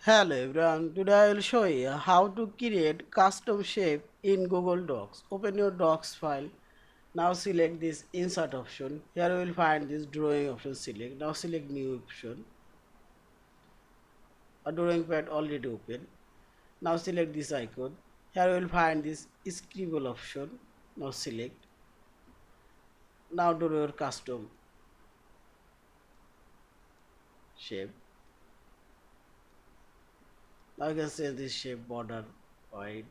Hello everyone, today I will show you how to create custom shape in Google Docs. Open your Docs file. Now select this insert option. Here you will find this drawing option select. Now select new option. A drawing pad already open. Now select this icon. Here you will find this scribble option. Now select. Now draw your custom shape. Now you can say this shape border white.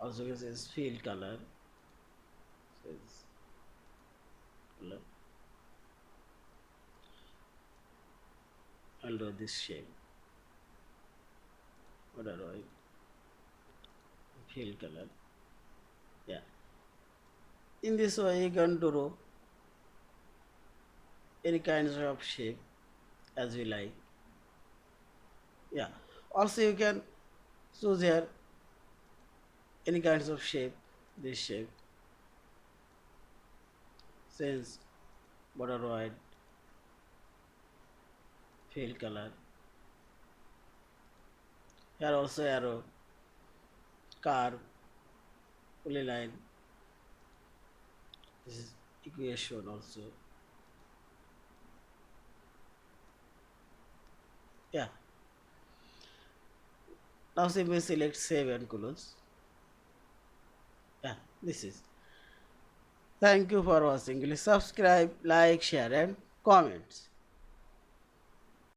Also you can say fill color. Says color. I'll draw this shape. Border white. Fill color. Yeah. In this way you can draw any kinds of shape as you like. Yeah. Also you can choose here any kinds of shape. This shape. Since border white, fill color. Here also arrow, curve, polyline. This is equation also. Yeah. Now simply select save and close. Yeah. This is. Thank you for watching. Please subscribe, like, share, and comments.